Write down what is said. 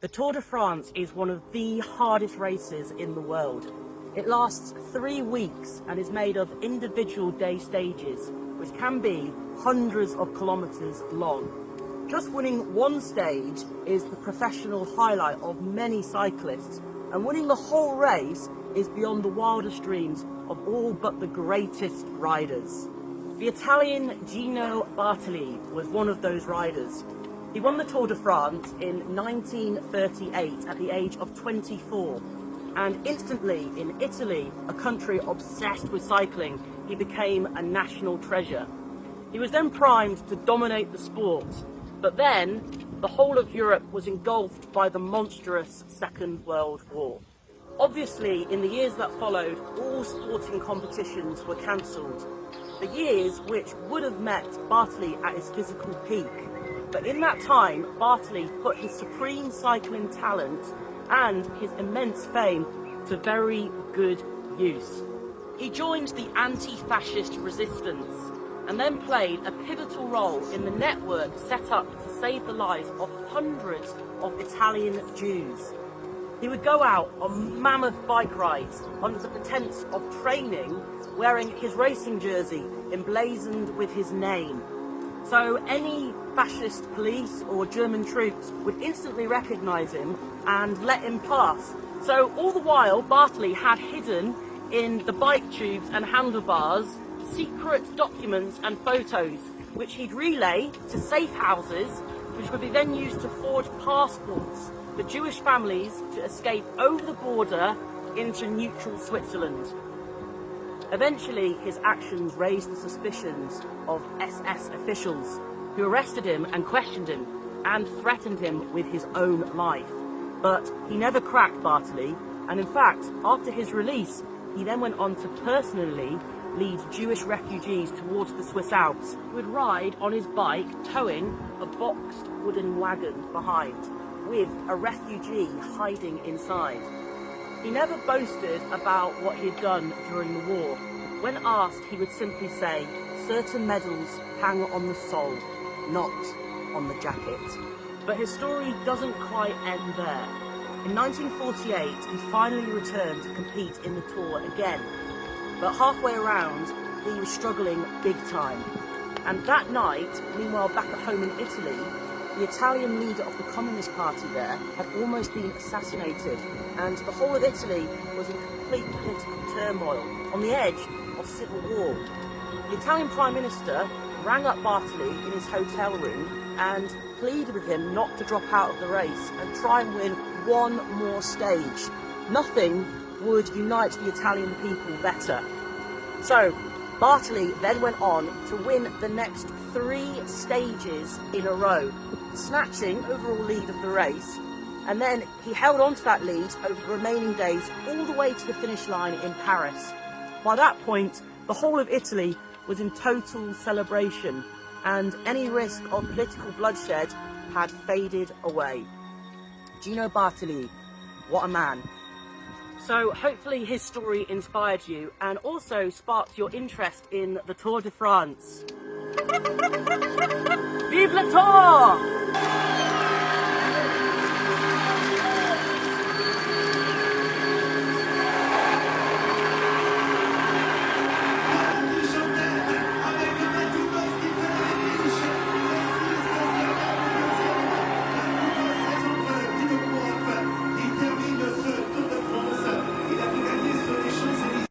The Tour de France is one of the hardest races in the world. It lasts 3 weeks and is made of individual day stages, which can be hundreds of kilometres long. Just winning one stage is the professional highlight of many cyclists, and winning the whole race is beyond the wildest dreams of all but the greatest riders. The Italian Gino Bartali was one of those riders. He won the Tour de France in 1938 at the age of 24, and instantly in Italy, a country obsessed with cycling, he became a national treasure. He was then primed to dominate the sport, but then the whole of Europe was engulfed by the monstrous Second World War. Obviously, in the years that followed, all sporting competitions were cancelled. The years which would have met Bartali at his physical peak. But in that time, Bartali put his supreme cycling talent and his immense fame to very good use. He joined the anti-fascist resistance and then played a pivotal role in the network set up to save the lives of hundreds of Italian Jews. He would go out on mammoth bike rides under the pretense of training, wearing his racing jersey emblazoned with his name. So any fascist police or German troops would instantly recognise him and let him pass. So all the while, Bartali had hidden in the bike tubes and handlebars secret documents and photos, which he'd relay to safe houses, which would be then used to forge passports for Jewish families to escape over the border into neutral Switzerland. Eventually, his actions raised the suspicions of SS officials, who arrested him and questioned him and threatened him with his own life. But he never cracked Bartali, and in fact, after his release, he then went on to personally lead Jewish refugees towards the Swiss Alps, who would ride on his bike towing a boxed wooden wagon behind, with a refugee hiding inside. He never boasted about what he'd done during the war. When asked, he would simply say, "Certain medals hang on the soul, not on the jacket." But his story doesn't quite end there. In 1948, he finally returned to compete in the Tour again. But halfway around, he was struggling big time. And that night, meanwhile back at home in Italy, the Italian leader of the Communist Party there had almost been assassinated, and the whole of Italy was in complete political turmoil, on the edge of civil war. The Italian Prime Minister rang up Bartali in his hotel room and pleaded with him not to drop out of the race and try and win one more stage. Nothing would unite the Italian people better. So, Bartali then went on to win the next 3 stages in a row, snatching overall lead of the race, and then he held on to that lead over the remaining days all the way to the finish line in Paris. By that point, the whole of Italy was in total celebration, and any risk of political bloodshed had faded away. Gino Bartali, what a man. So hopefully his story inspired you and also sparked your interest in the Tour de France. Vive le Tour!